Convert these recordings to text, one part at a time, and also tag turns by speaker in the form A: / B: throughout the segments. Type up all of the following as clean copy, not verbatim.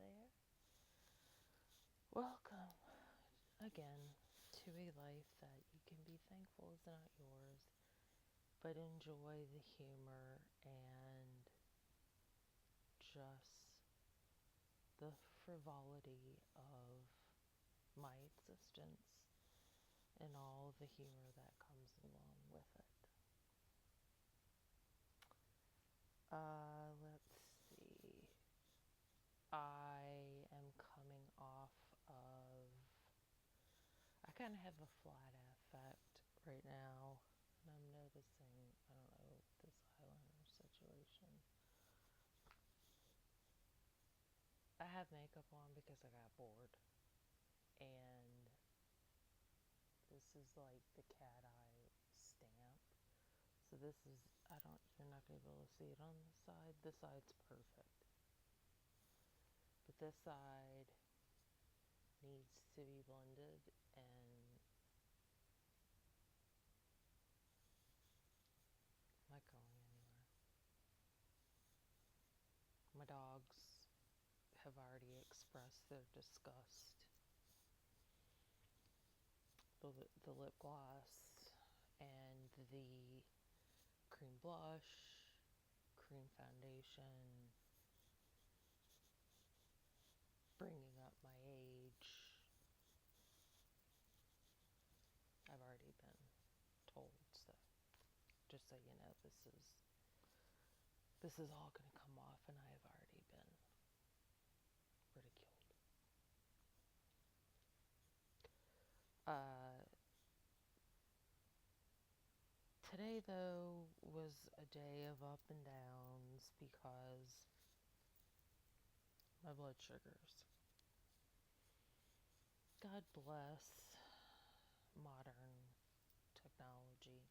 A: there. Welcome again to a life that you can be thankful is not yours, but enjoy the humor and just the frivolity of my existence and all the humor that comes along with it. Let's see. I am coming off of. I kind of have a flat affect right now, and I'm noticing, I don't know, this eyeliner situation. I have makeup on because I got bored, and this is like the cat eye stamp. So this is, you're not going to be able to see it on this side. This side's perfect. But this side needs to be blended, and I'm not going anywhere. My dogs have already expressed their disgust. The lip gloss and the cream blush, cream foundation, bringing up my age. I've already been told, so just so you know, this is all going to come off, and I have already been ridiculed. Today, though, was a day of up and downs because my blood sugars. God bless modern technology.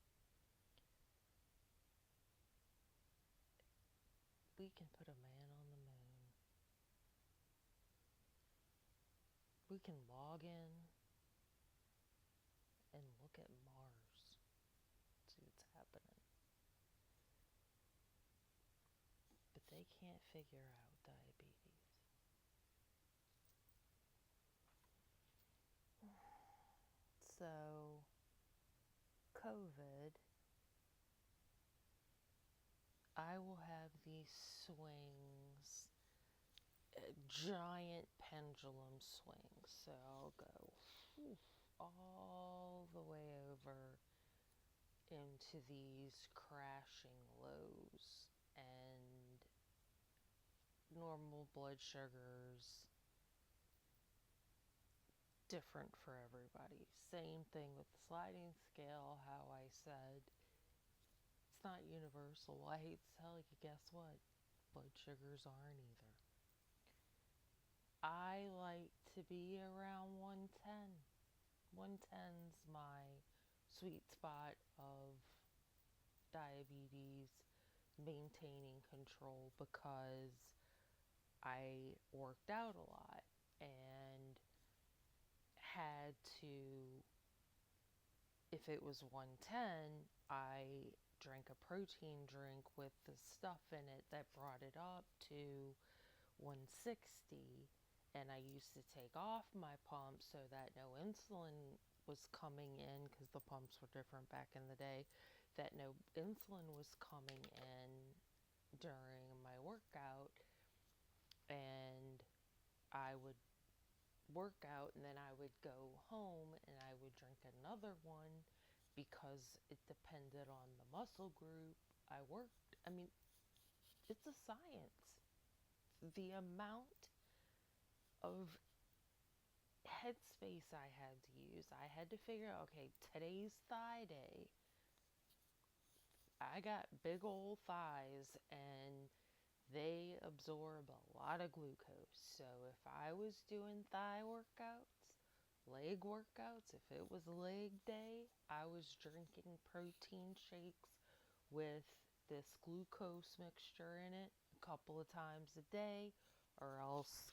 A: We can put a man on the moon. We can log in and look at Mars, see what's happening. But they can't figure out diabetes. So, COVID, I will have these swings, giant pendulum swings. So I'll go all the way over into these crashing lows, and normal blood sugars different for everybody. Same thing with the sliding scale, how I said it's not universal. I hate to tell you, guess what? Blood sugars aren't either. I like to be around 110. 110's my sweet spot of diabetes, maintaining control, because I worked out a lot and had to, if it was 110, I drank a protein drink with the stuff in it that brought it up to 160, and I used to take off my pump so that no insulin was coming in, because the pumps were different back in the day, that no insulin was coming in during my workout, and I would work out and then I would go home and I would drink another one because it depended on the muscle group I worked. I mean, it's a science. The amount of headspace I had to use, I had to figure out, okay, today's thigh day. I got big old thighs and they absorb a lot of glucose. So if I was doing thigh workouts, leg workouts, if it was leg day, I was drinking protein shakes with this glucose mixture in it a couple of times a day, or else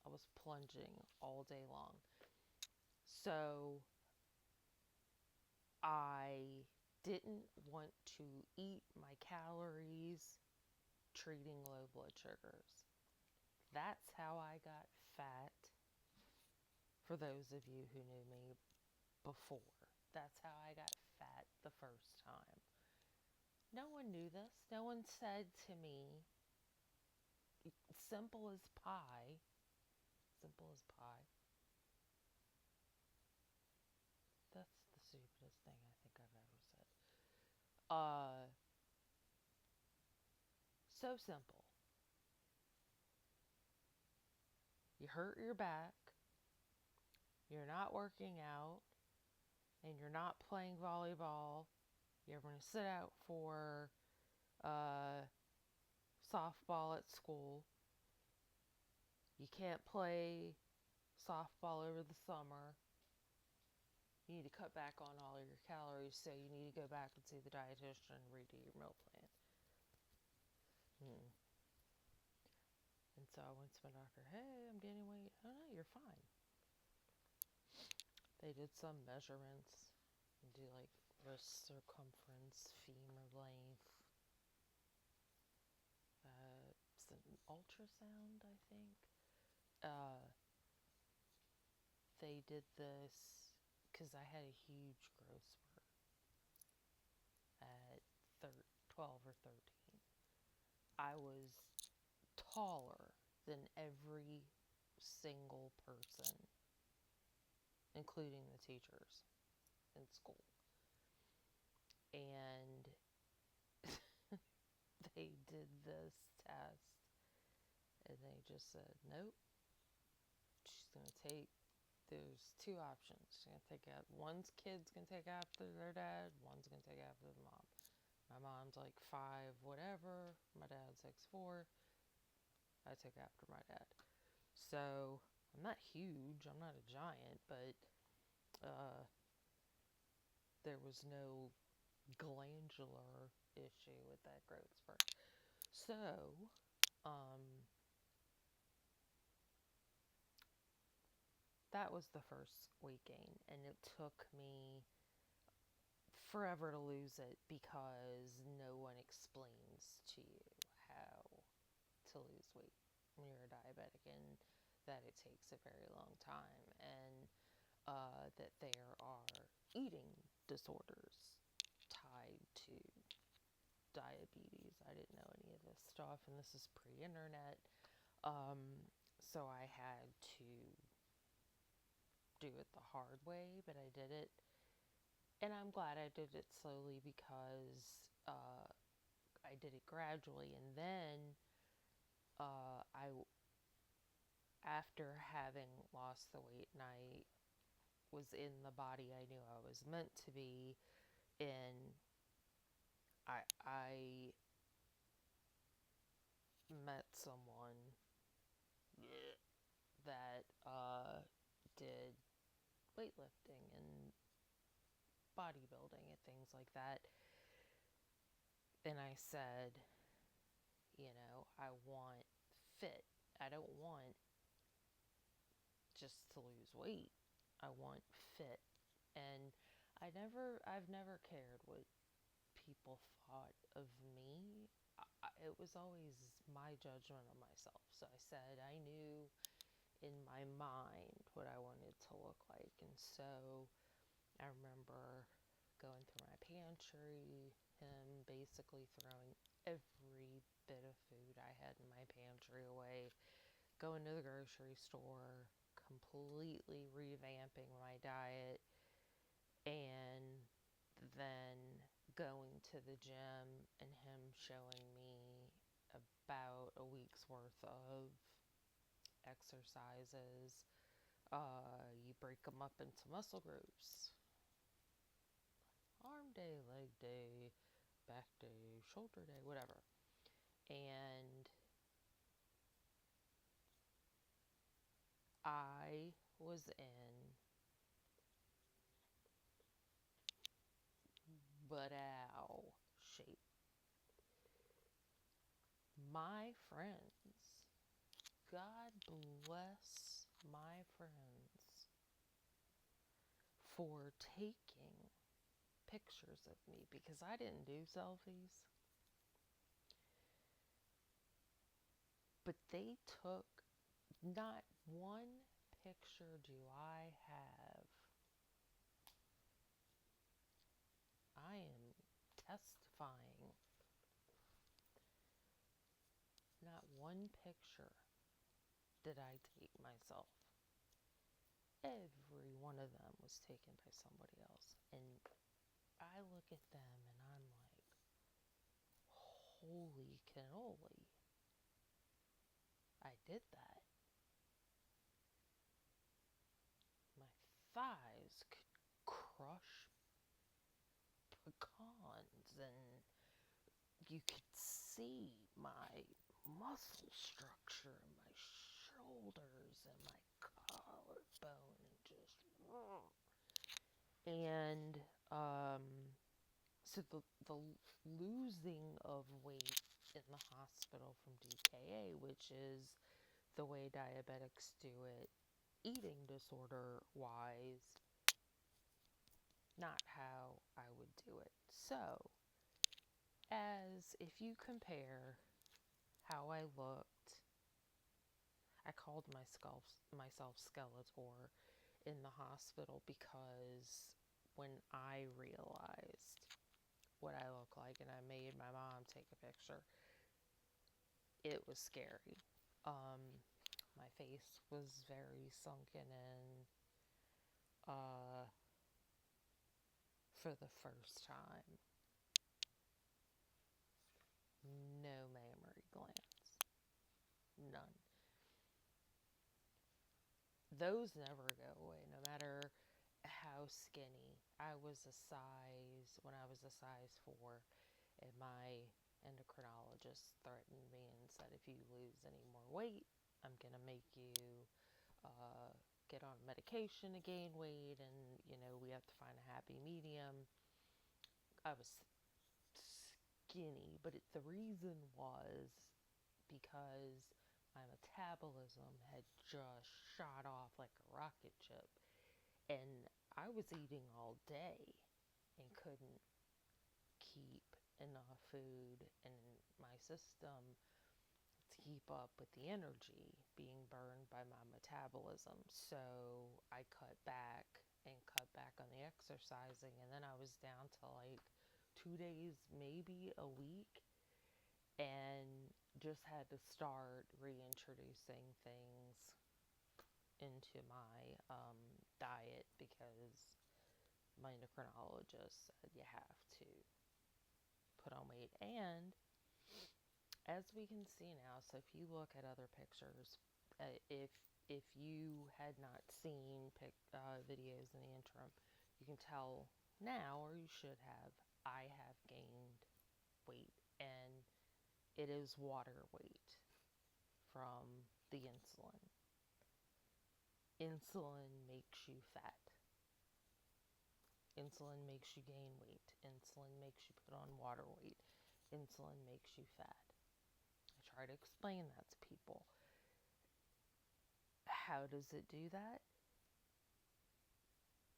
A: I was plunging all day long. So I didn't want to eat my calories treating low blood sugars. That's how I got fat. For those of you who knew me before, that's how I got fat the first time. No one knew this. No one said to me, simple as pie, simple as pie. That's the stupidest thing I think I've ever said. So simple. You hurt your back, you're not working out, and you're not playing volleyball. You're going to sit out for softball at school. You can't play softball over the summer. You need to cut back on all of your calories, so you need to go back and see the dietitian and redo your meal plan. And so I went to my doctor. Hey, I'm gaining weight. Oh no, you're fine. They did some measurements and do like wrist circumference, femur length. It's an ultrasound, I think. They did this because I had a huge growth spurt at 12 or 13. I was taller than every single person, including the teachers in school. And they did this test and they just said, nope, she's going to take, there's two options. She's going to take out, one's kid's going to take after their dad, one's going to take after the mom. My mom's like 5 whatever, my dad's 6'4". I took after my dad. So I'm not huge, I'm not a giant, but there was no glandular issue with that growth spurt. So, that was the first weight gain, and it took me forever to lose it because no one explains to you how to lose weight when you're a diabetic, and that it takes a very long time, and that there are eating disorders tied to diabetes. I didn't know any of this stuff, and this is pre-internet. So I had to do it the hard way, but I did it. And I'm glad I did it slowly because I did it gradually. And then after having lost the weight and I was in the body I knew I was meant to be in, I met someone that did weightlifting and bodybuilding and things like that. And I said, I want fit. I don't want just to lose weight. I want fit. And I've never cared what people thought of me. It was always my judgment of myself. So I said I knew in my mind what I wanted to look like. And so I remember going through my pantry, him basically throwing every bit of food I had in my pantry away, going to the grocery store, completely revamping my diet, and then going to the gym and him showing me about a week's worth of exercises. You break them up into muscle groups: arm day, leg day, back day, shoulder day, whatever. And I was in butt-ow shape. My friends, God bless my friends for taking pictures of me, because I didn't do selfies. But they took Not one picture do I have. I am testifying. Not one picture did I take myself. Every one of them was taken by somebody else. And I look at them and I'm like, holy cannoli. I did that. My thighs could crush pecans, and you could see my muscle structure and my shoulders and my collarbone and just and so the losing of weight in the hospital from DKA, which is the way diabetics do it, eating disorder wise, not how I would do it. So, as if you compare how I looked, I called myself Skeletor in the hospital because when I realized what I look like and I made my mom take a picture, it was scary. My face was very sunken in for the first time. No mammary glands. None. Those never go away, no matter how skinny. When I was a size 4, and my endocrinologist threatened me and said, if you lose any more weight, I'm going to make you get on medication to gain weight, and, we have to find a happy medium. I was skinny, but the reason was because my metabolism had just shot off like a rocket ship, and I was eating all day and couldn't keep enough food in my system to keep up with the energy being burned by my metabolism. So I cut back on the exercising, and then I was down to like 2 days, maybe a week, and just had to start reintroducing things into my diet because my endocrinologist said you have to put on weight. And as we can see now, so if you look at other pictures, if you had not seen videos in the interim, you can tell now, or you should have, I have gained weight, and it is water weight from the insulin. Insulin makes you fat. Insulin makes you gain weight. Insulin makes you put on water weight. Insulin makes you fat. I try to explain that to people. How does it do that?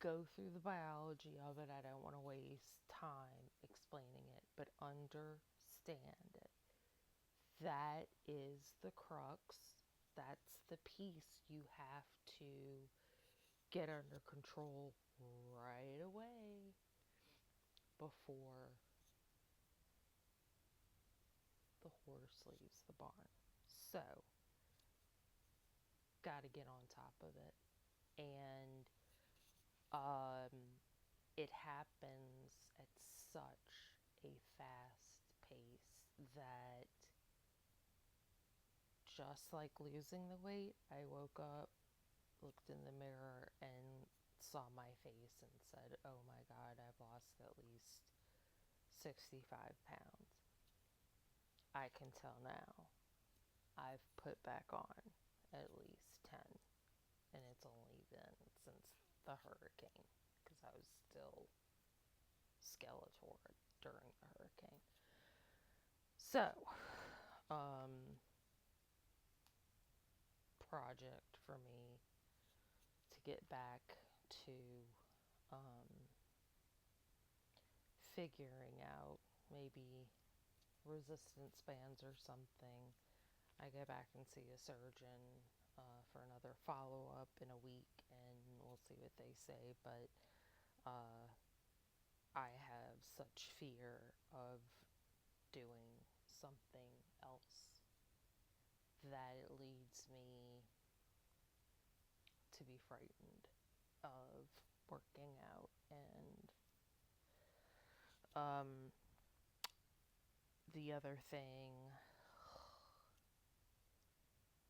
A: Go through the biology of it. I don't want to waste time explaining it, but understand it. That is the crux. That's the piece you have to get under control right away before the horse leaves the barn. So, got to get on top of it. And it happens at such a fast pace that just like losing the weight, I woke up, looked in the mirror, and saw my face and said, oh my God, I've lost at least 65 pounds. I can tell now I've put back on at least 10, and it's only been since the hurricane, because I was still Skeletor during the hurricane. So, project for me to get back to figuring out maybe resistance bands or something. I go back and see a surgeon for another follow-up in a week, and we'll see what they say. But uh, I have such fear of doing something else that it leads me to be frightened of working out. And the other thing,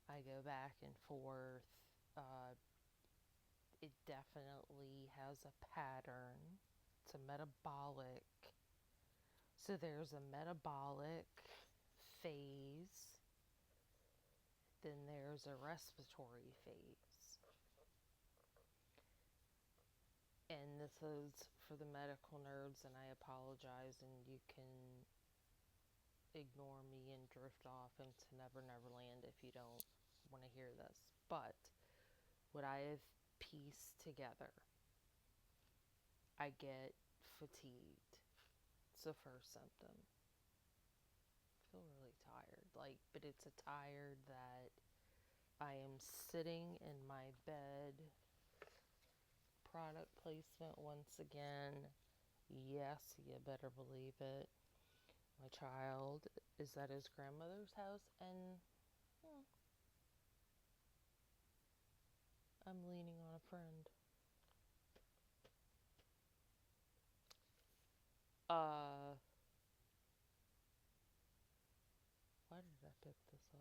A: I go back and forth. It definitely has a pattern. It's a metabolic. So there's a metabolic phase, then there's a respiratory phase. And this is for the medical nerds, and I apologize, and you can ignore me and drift off into Never Never Land if you don't want to hear this. But what I have pieced together, I get fatigued. It's the first symptom. I feel really tired, but it's a tired that I am sitting in my bed. Product placement once again. Yes, you better believe it. My child is at his grandmother's house, and I'm leaning on a friend. Why did I pick this up?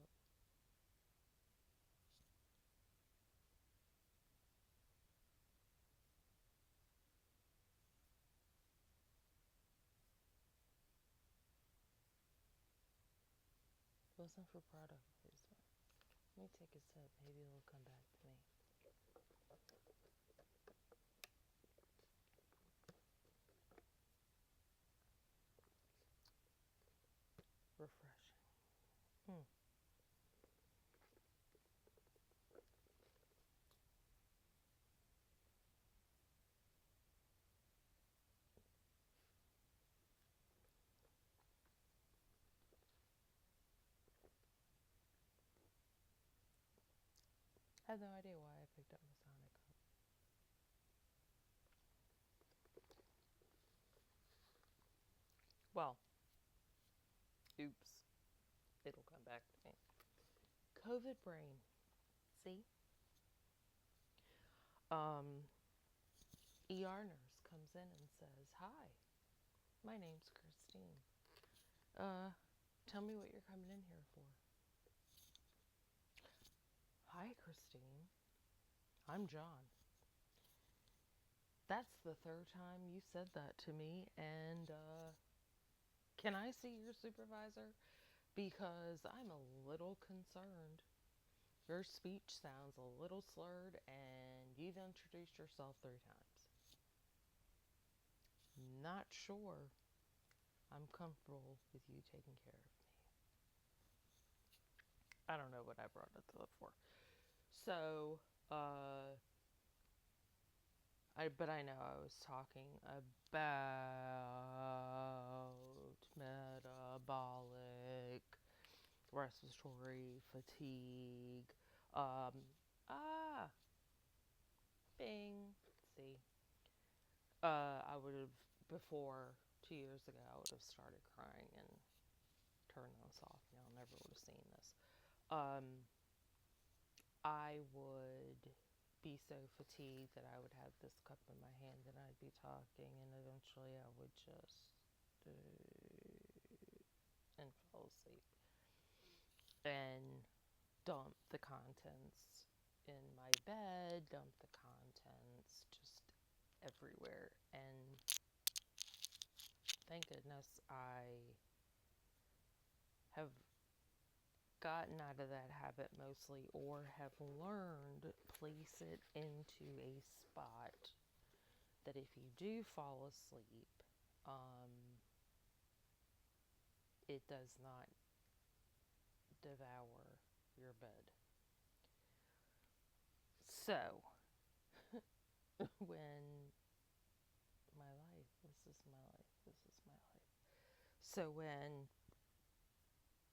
A: It wasn't for product placement. Let me take a sip. Maybe it'll come back to me. Refreshing. I have no idea why I picked up Masonic Cup. Well, oops. It'll come back to me. COVID brain. See? ER nurse comes in and says, "Hi, my name's Christine. Tell me what you're coming in here for." "Hi, Christine. I'm John." "That's the third time you said that to me, and can I see your supervisor? Because I'm a little concerned. Your speech sounds a little slurred, and you've introduced yourself 3 times. Not sure I'm comfortable with you taking care of me." I don't know what I brought it up for. So, but I know I was talking about metabolic, respiratory fatigue. Bing. See, I would have, before 2 years ago, I would have started crying and turned this off. Y'all never would have seen this. I would be so fatigued that I would have this cup in my hand and I'd be talking, and eventually I would just and fall asleep and dump the contents in my bed, dump the contents just everywhere. And thank goodness I have gotten out of that habit mostly, or have learned place it into a spot that if you do fall asleep, it does not devour your bed. So, when my life, this is my life, this is my life. So, when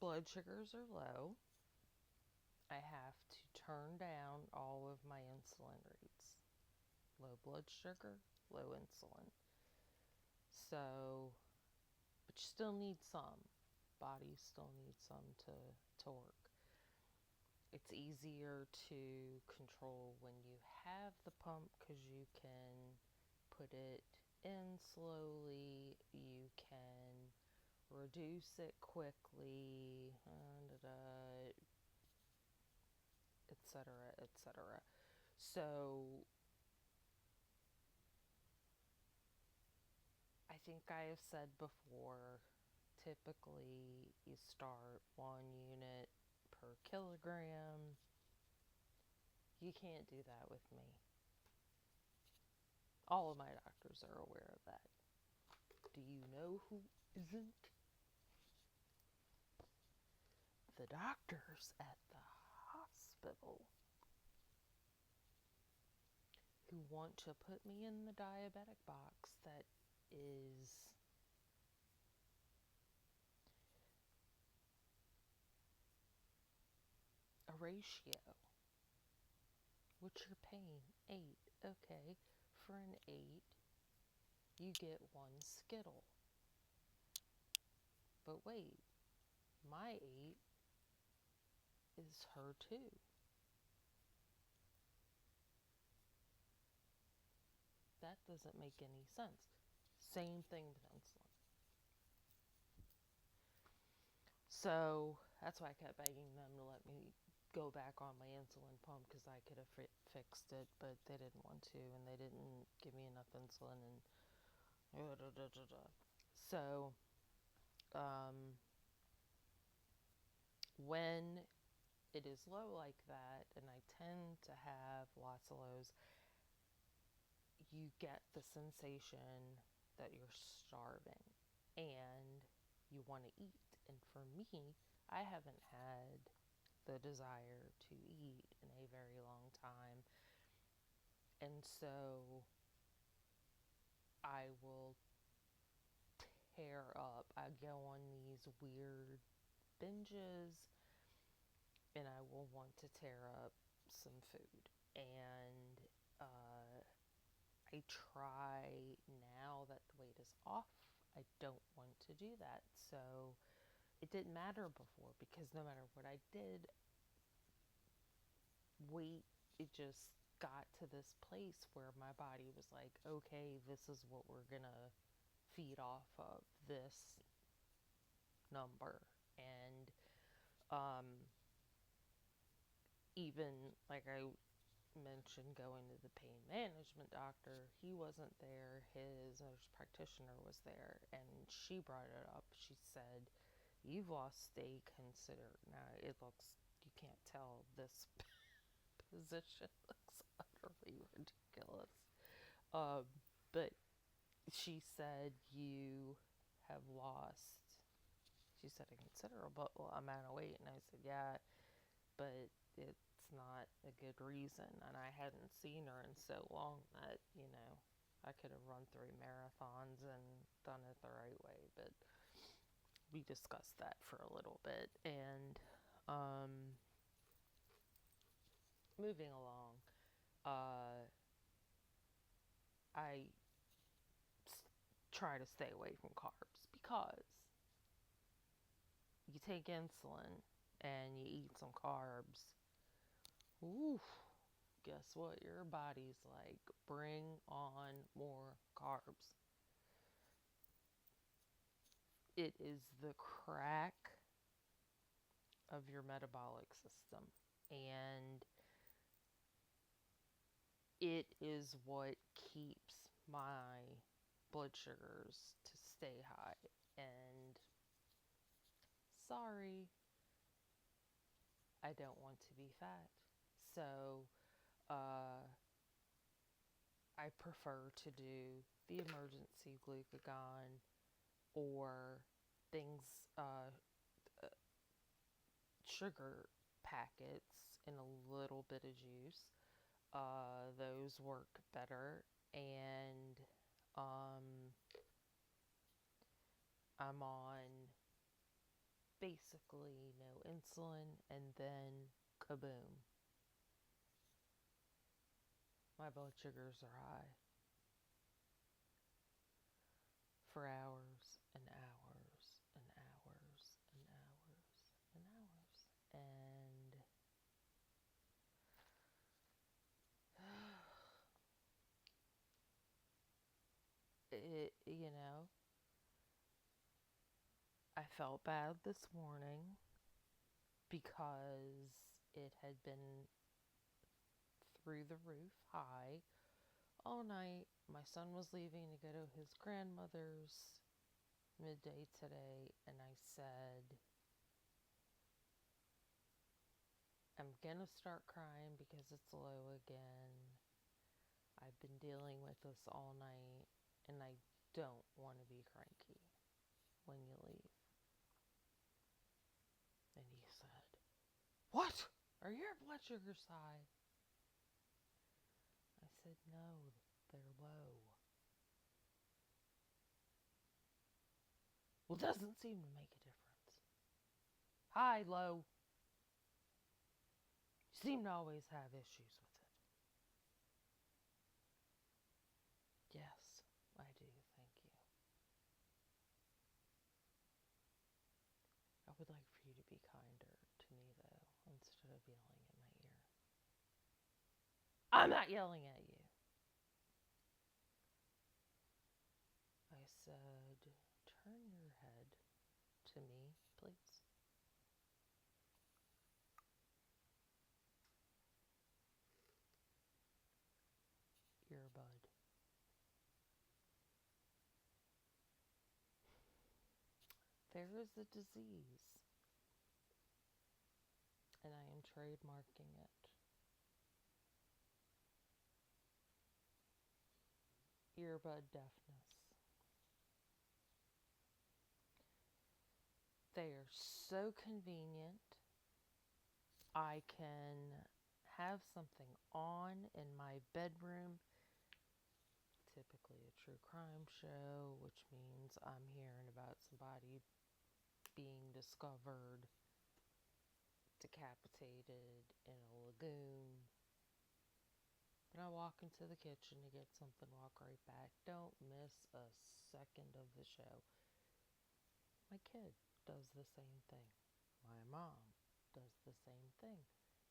A: blood sugars are low, I have to turn down all of my insulin rates. Low blood sugar, low insulin. So, but you still need some. Body still needs some to work. It's easier to control when you have the pump because you can put it in slowly, you can reduce it quickly, etc., etc. So I think I have said before, typically you start 1 unit per kilogram. You can't do that with me. All of my doctors are aware of that. Do you know who isn't? The doctors at the hospital who want to put me in the diabetic box that is a ratio. What's your pain? 8. Okay. For an 8, you get 1 Skittle. But wait, my 8 is her too. That doesn't make any sense. Same thing with insulin. So that's why I kept begging them to let me go back on my insulin pump because I could have fixed it, but they didn't want to, and they didn't give me enough insulin, and so when it is low like that, and I tend to have lots of lows, you get the sensation that you're starving and you want to eat. And for me, I haven't had the desire to eat in a very long time. And so I will tear up. I go on these weird binges and I will want to tear up some food. And I try now that the weight is off. I don't want to do that. So it didn't matter before because no matter what I did, weight, it just got to this place where my body was like, okay, this is what we're gonna feed off of, this number. And even like I mentioned going to the pain management doctor, he wasn't there. His nurse practitioner was there, and she brought it up. She said, "You've lost a consider." Now it looks, you can't tell, this position looks utterly ridiculous. But she said, "You have lost," she said, "a considerable amount of weight." And I said, "Yeah, but it's not a good reason." And I hadn't seen her in so long that, I could have run 3 marathons and done it the right way. But we discussed that for a little bit. And moving along, I try to stay away from carbs because you take insulin and you eat some carbs. Oof. Guess what? Your body's like, bring on more carbs. It is the crack of your metabolic system. And it is what keeps my blood sugars to stay high. And sorry, I don't want to be fat. So, I prefer to do the emergency glucagon or things, sugar packets in a little bit of juice. Those work better. And I'm on basically no insulin, and then kaboom, My blood sugars are high for hours and hours and hours and hours and hours. And I felt bad this morning because it had been through the roof high all night. My son was leaving to go to his grandmother's midday today, and I said, I'm gonna start crying because it's low again. I've been dealing with this all night, and I don't want to be cranky when you leave. And he said, what? Are your blood sugars high? I said, no, they're low. Well, it doesn't seem to make a difference. High, low. You seem to always have issues with it. Yes, I do, thank you. I would like for you to be kinder to me, though, instead of yelling at my ear. I'm not yelling at you. I said, turn your head to me, please. Earbud. There is a disease, and I am trademarking it. Earbud deafness. They are so convenient. I can have something on in my bedroom, typically a true crime show, which means I'm hearing about somebody being discovered decapitated in a lagoon. Then I walk into the kitchen to get something, walk right back. Don't miss a second of the show. My kid does the same thing. My mom does the same thing.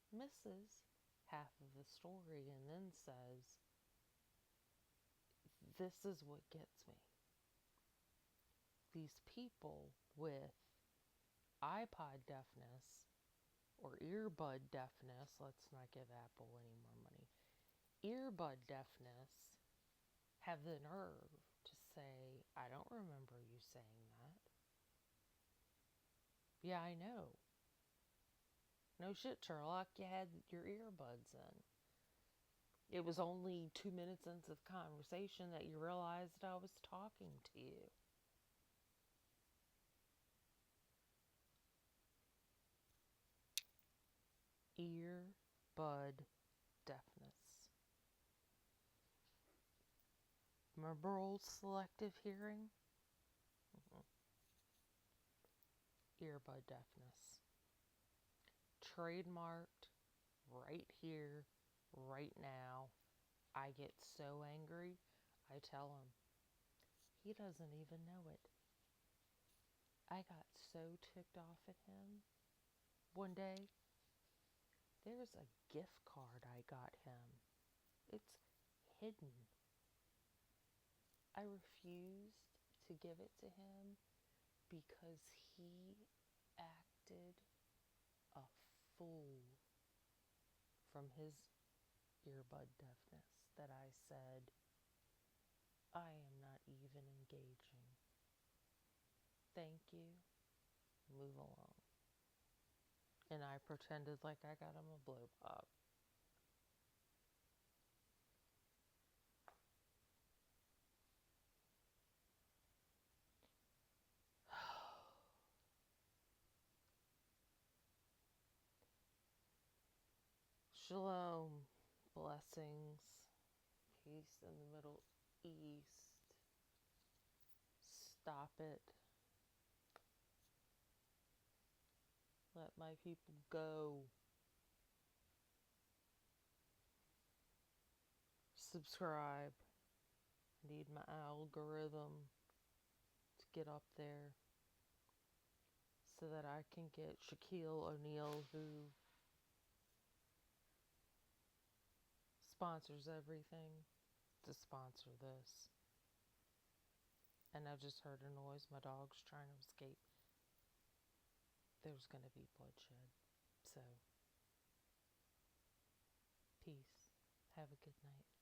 A: Misses half of the story and then says, this is what gets me. These people with iPod deafness or earbud deafness, let's not give Apple any more money, earbud deafness have the nerve to say, I don't remember you saying that. Yeah, I know. No shit, Sherlock, you had your earbuds in. It was only 2 minutes into the conversation that you realized I was talking to you. Earbud deafness. Remember old selective hearing? Earbud deafness. Trademarked right here, right now. I get so angry, I tell him. He doesn't even know it. I got so ticked off at him one day. There's a gift card I got him. It's hidden. I refused to give it to him because he acted a fool from his earbud deafness that I said, I am not even engaging. Thank you. Move along. And I pretended like I got him a blow pop. Shalom, blessings, peace in the Middle East. Stop it. Let my people go. subscribe. I need my algorithm to get up there so that I can get Shaquille O'Neal, who sponsors everything, to sponsor this. And I just heard a noise. My dog's trying to escape. There's going to be bloodshed. So, peace. Have a good night.